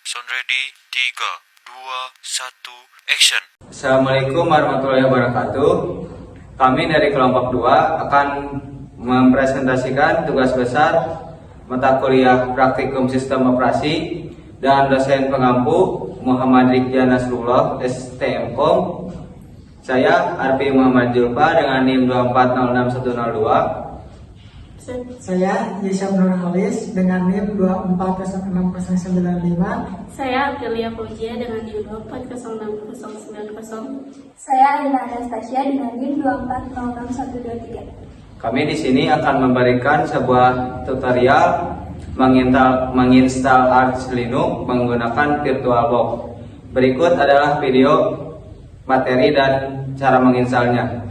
Sound ready, 3, 2, 1, action. Assalamualaikum warahmatullahi wabarakatuh. Kami dari kelompok 2 akan mempresentasikan tugas besar mata kuliah praktikum sistem operasi dan dosen pengampu Muhammad Rikja Nasrullah STMkom. Saya Arfi Muhammad Julfa dengan NIM 2406102. Saya Yesha Nur Halis dengan NIM 2406095. Saya Aprilia Fauzia dengan NIM 2406090. Saya Alina Anastasia dengan NIM 2406123. Kami di sini akan memberikan sebuah tutorial menginstal Arch Linux menggunakan VirtualBox. Berikut adalah video materi dan cara menginstalnya.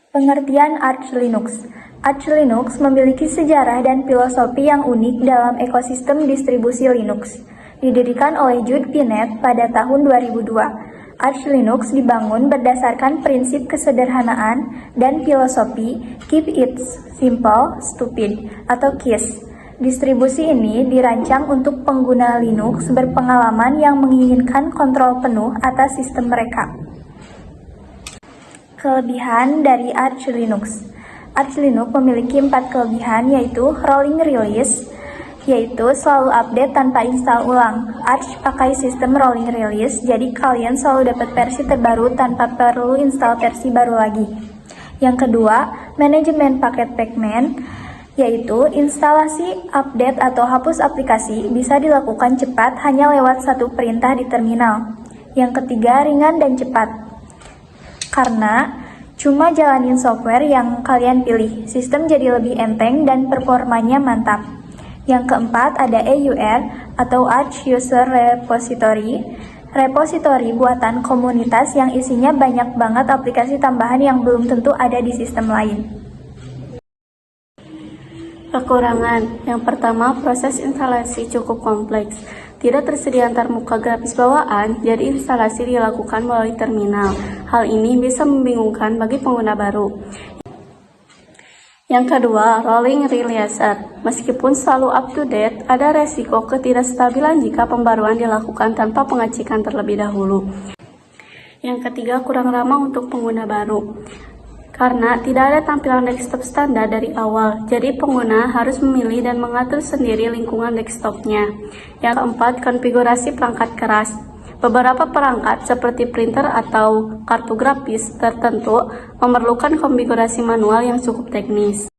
Pengertian Arch Linux. Arch Linux memiliki sejarah dan filosofi yang unik dalam ekosistem distribusi Linux. Didirikan oleh Judd Pinett pada tahun 2002, Arch Linux dibangun berdasarkan prinsip kesederhanaan dan filosofi Keep It Simple, Stupid atau KISS. Distribusi ini dirancang untuk pengguna Linux berpengalaman yang menginginkan kontrol penuh atas sistem mereka. Kelebihan dari Arch Linux. Arch Linux memiliki 4 kelebihan, yaitu rolling release, yaitu selalu update tanpa install ulang. Arch pakai sistem rolling release, jadi kalian selalu dapat versi terbaru tanpa perlu install versi baru lagi. Yang kedua, manajemen paket pacman, yaitu instalasi, update, atau hapus aplikasi bisa dilakukan cepat hanya lewat satu perintah di terminal. Yang ketiga, ringan dan cepat. Karena cuma jalanin software yang kalian pilih, sistem jadi lebih enteng dan performanya mantap. Yang keempat ada AUR atau Arch User Repository, repositori buatan komunitas yang isinya banyak banget aplikasi tambahan yang belum tentu ada di sistem lain. Kekurangan. Yang pertama, proses instalasi cukup kompleks. Tidak tersedia antarmuka grafis bawaan, jadi instalasi dilakukan melalui terminal. Hal ini bisa membingungkan bagi pengguna baru. Yang kedua, rolling release. Meskipun selalu up to date, ada resiko ketidakstabilan jika pembaruan dilakukan tanpa pengecekan terlebih dahulu. Yang ketiga, kurang ramah untuk pengguna baru. Karena tidak ada tampilan desktop standar dari awal, jadi pengguna harus memilih dan mengatur sendiri lingkungan desktopnya. Yang keempat, konfigurasi perangkat keras. Beberapa perangkat seperti printer atau kartu grafis tertentu memerlukan konfigurasi manual yang cukup teknis.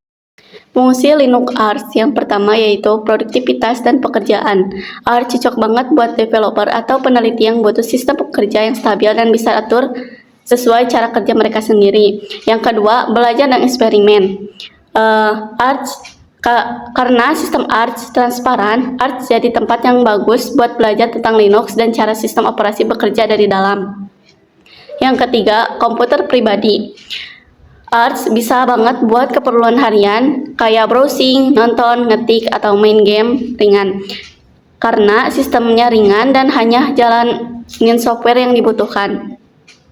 Fungsi Linux Arch yang pertama yaitu produktivitas dan pekerjaan. Arch cocok banget buat developer atau peneliti yang butuh sistem pekerja yang stabil dan bisa atur sesuai cara kerja mereka sendiri. Yang kedua, belajar dan eksperimen. Karena sistem Arch transparan, Arch jadi tempat yang bagus buat belajar tentang Linux dan cara sistem operasi bekerja dari dalam. Yang ketiga, komputer pribadi. Arch bisa banget buat keperluan harian, kayak browsing, nonton, ngetik, atau main game ringan. Karena sistemnya ringan dan hanya jalanin software yang dibutuhkan.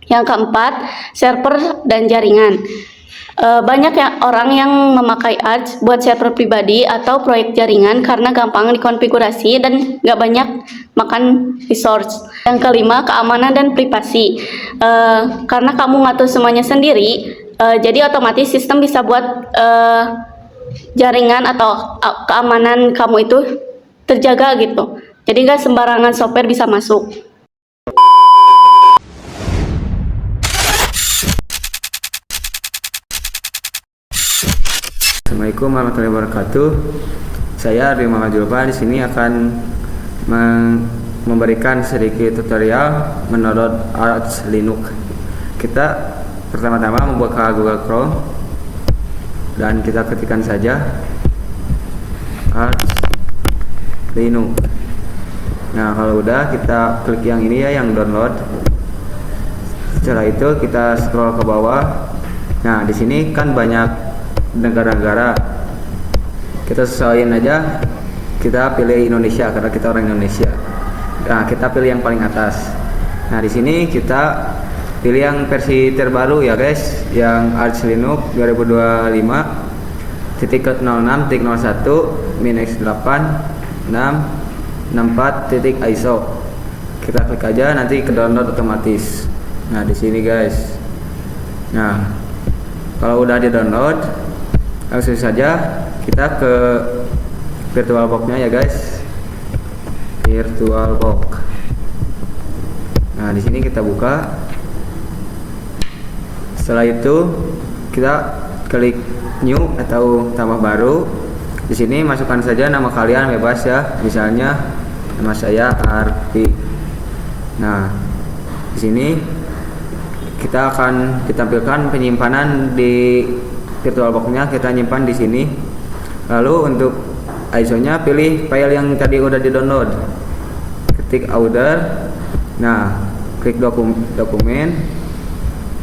Yang keempat, server dan jaringan. Banyak orang yang memakai Arch buat server pribadi atau proyek jaringan karena gampang dikonfigurasi dan gak banyak makan resource. Yang kelima, keamanan dan privasi. Karena kamu ngatur semuanya sendiri, jadi otomatis sistem bisa buat jaringan atau keamanan kamu itu terjaga gitu. Jadi gak sembarangan software bisa masuk. Assalamualaikum warahmatullahi wabarakatuh. Saya Arfi Muhammad Julfa di sini akan memberikan sedikit tutorial mendownload Arch Linux. Kita pertama-tama membuka Google Chrome dan kita ketikkan saja Arch Linux. Nah, kalau udah kita klik yang ini ya, yang download. Setelah itu kita scroll ke bawah. Nah, di sini kan banyak negara-negara, kita sesuaiin aja, kita pilih Indonesia karena kita orang Indonesia. Nah, kita pilih yang paling atas. Nah, di sini kita pilih yang versi terbaru ya guys, yang Arch Linux 2025. min-x8.1.664.iso. Kita klik aja, nanti ke download otomatis. Nah, di sini guys. Nah, kalau udah di download, langsung saja kita ke VirtualBox-nya ya guys. VirtualBox. Nah, di sini kita buka. Setelah itu kita klik new atau tambah baru. Di sini masukkan saja nama kalian bebas ya. Misalnya nama saya Arfi. Nah, di sini kita akan ditampilkan penyimpanan di VirtualBox-nya, kita nyimpan di sini. Lalu untuk ISO-nya pilih file yang tadi udah di-download. Ketik order. Nah, klik dokumen.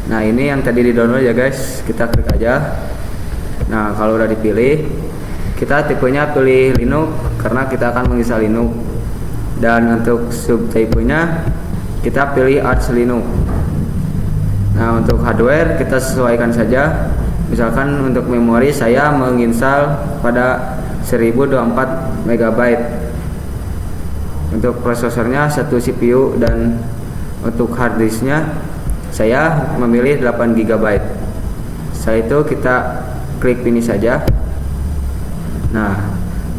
Nah, ini yang tadi di-download ya guys. Kita klik aja. Nah, kalau udah dipilih, kita tipenya pilih Linux karena kita akan menginstal Linux. Dan untuk subtypenya kita pilih Arch Linux. Nah, untuk hardware kita sesuaikan saja. Misalkan untuk memori saya menginstal pada 1024 MB. Untuk prosesornya 1 CPU dan untuk harddisknya saya memilih 8 GB. Setelah itu kita klik finish saja. Nah,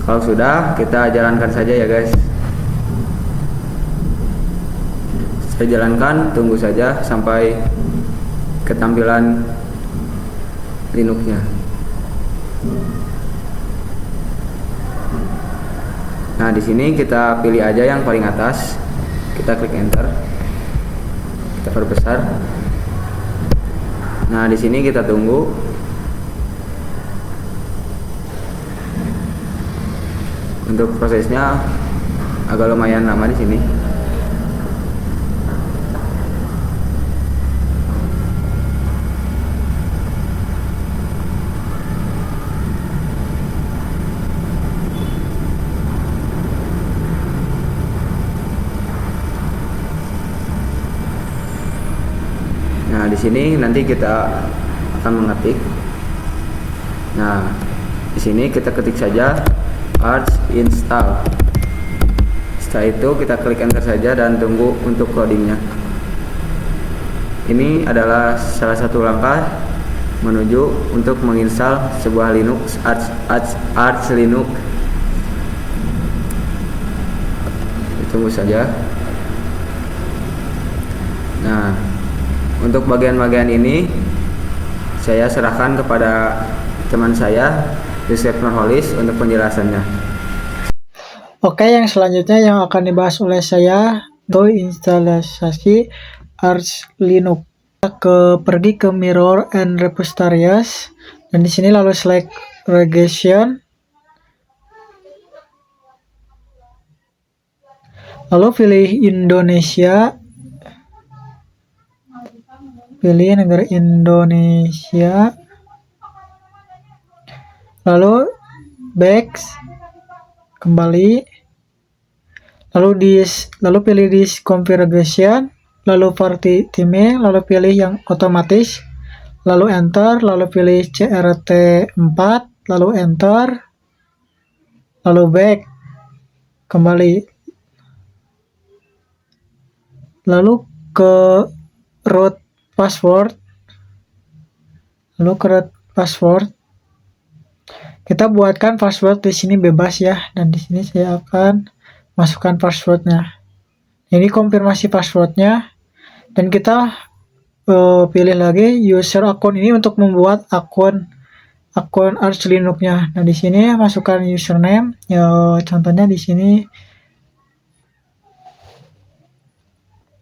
kalau sudah, kita jalankan saja ya guys. Saya jalankan, tunggu saja sampai ketampilan Linux-nya. Nah, di sini kita pilih aja yang paling atas. Kita klik enter. Kita perbesar. Nah, di sini kita tunggu. Untuk prosesnya agak lumayan lama di sini. Nah, di sini nanti kita akan mengetik. Nah, di sini kita ketik saja Arch install. Setelah itu kita klik enter saja dan tunggu untuk loadingnya. Ini adalah salah satu langkah menuju untuk menginstal sebuah Linux Arch Linux. Tunggu saja. Nah, untuk bagian-bagian ini saya serahkan kepada teman saya Yusef Nurholis untuk penjelasannya. Oke, yang selanjutnya yang akan dibahas oleh saya itu instalasi Arch Linux. Pergi ke Mirror and Repositories dan di sini lalu select Registration. Lalu pilih Indonesia. Pilih negara Indonesia. Lalu back, kembali. Lalu pilih disk configuration, lalu party theme, lalu pilih yang otomatis, lalu enter, lalu pilih CRT4, lalu enter, lalu back, kembali. Lalu ke root password. Kita buatkan password di sini bebas ya, dan di sini saya akan masukkan passwordnya. Ini konfirmasi passwordnya, dan kita pilih lagi user akun ini untuk membuat akun Arch Linux-nya. Nah, di sini masukkan username. Ya, contohnya di sini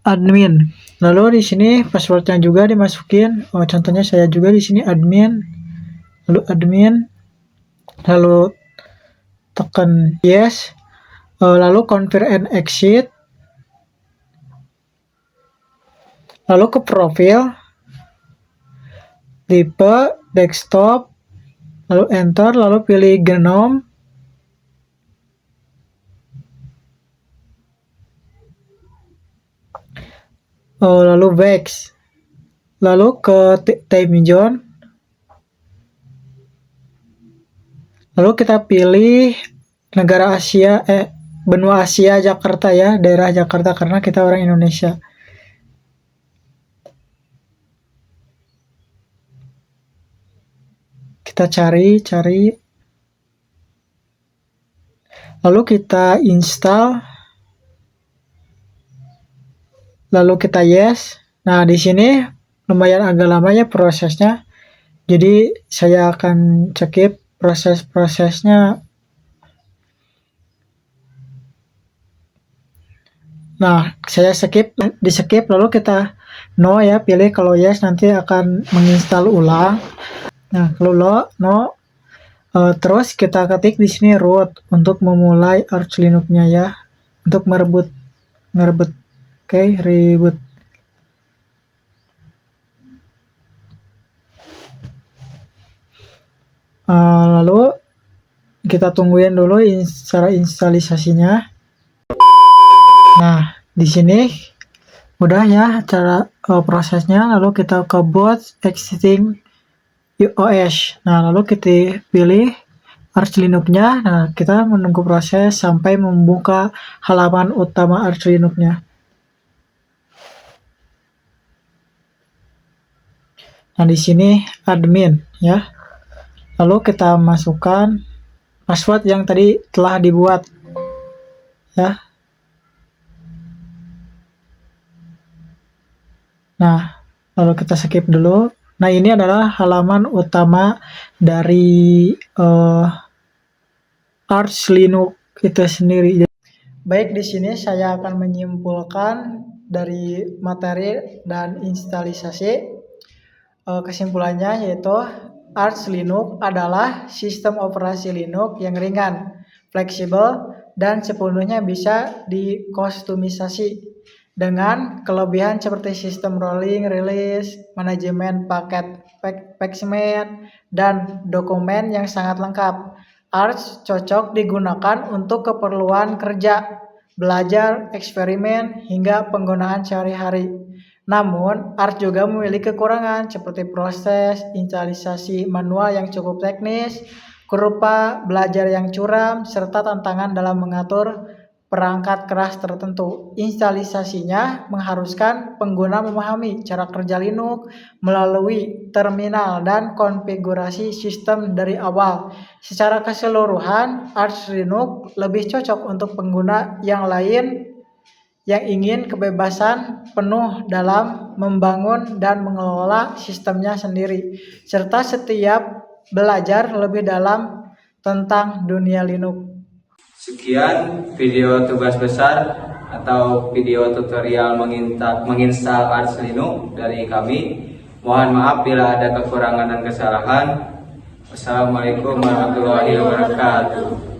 admin. Lalu di sini passwordnya juga dimasukin. Contohnya saya juga di sini admin. Lalu admin. Lalu tekan yes. Lalu confirm and exit. Lalu ke profil. Tipe desktop. Lalu enter. Lalu pilih GNOME. Lalu back. Lalu ke time zone. Lalu kita pilih negara Asia, benua Asia Jakarta ya, daerah Jakarta karena kita orang Indonesia. Kita cari. Lalu kita install. Lalu kita yes. Nah, di sini lumayan agak lama ya prosesnya. Jadi saya akan skip proses-prosesnya. Nah, saya di skip lalu kita no ya, pilih. Kalau yes nanti akan menginstal ulang. Nah, kalau no, terus kita ketik di sini root untuk memulai Arch Linux-nya ya, untuk ngerebut. Oke, reboot. Lalu kita tungguin dulu cara instalisasinya. Nah, di sini udah ya cara prosesnya. Lalu kita ke boot existing OS. Nah, lalu kita pilih Arch Linux-nya. Nah, kita menunggu proses sampai membuka halaman utama Arch Linux-nya. Nah, di sini admin ya. Lalu kita masukkan password yang tadi telah dibuat ya. Nah, lalu kita skip dulu. Nah, ini adalah halaman utama dari Arch Linux itu sendiri. Baik, di sini saya akan menyimpulkan dari materi dan instalisasi. Kesimpulannya yaitu Arch Linux adalah sistem operasi Linux yang ringan, fleksibel, dan sepenuhnya bisa dikustomisasi dengan kelebihan seperti sistem rolling release, manajemen paket Paxman, dan dokumen yang sangat lengkap. Arch cocok digunakan untuk keperluan kerja, belajar, eksperimen, hingga penggunaan sehari-hari. Namun, Arch juga memiliki kekurangan seperti proses instalisasi manual yang cukup teknis, kurva belajar yang curam, serta tantangan dalam mengatur perangkat keras tertentu. Instalisasinya mengharuskan pengguna memahami cara kerja Linux melalui terminal dan konfigurasi sistem dari awal. Secara keseluruhan, Arch Linux lebih cocok untuk pengguna yang lain yang ingin kebebasan penuh dalam membangun dan mengelola sistemnya sendiri, serta setiap belajar lebih dalam tentang dunia Linux. Sekian video tugas besar atau video tutorial menginstal Arch Linux dari kami. Mohon maaf bila ada kekurangan dan kesalahan. Wassalamualaikum warahmatullahi wabarakatuh.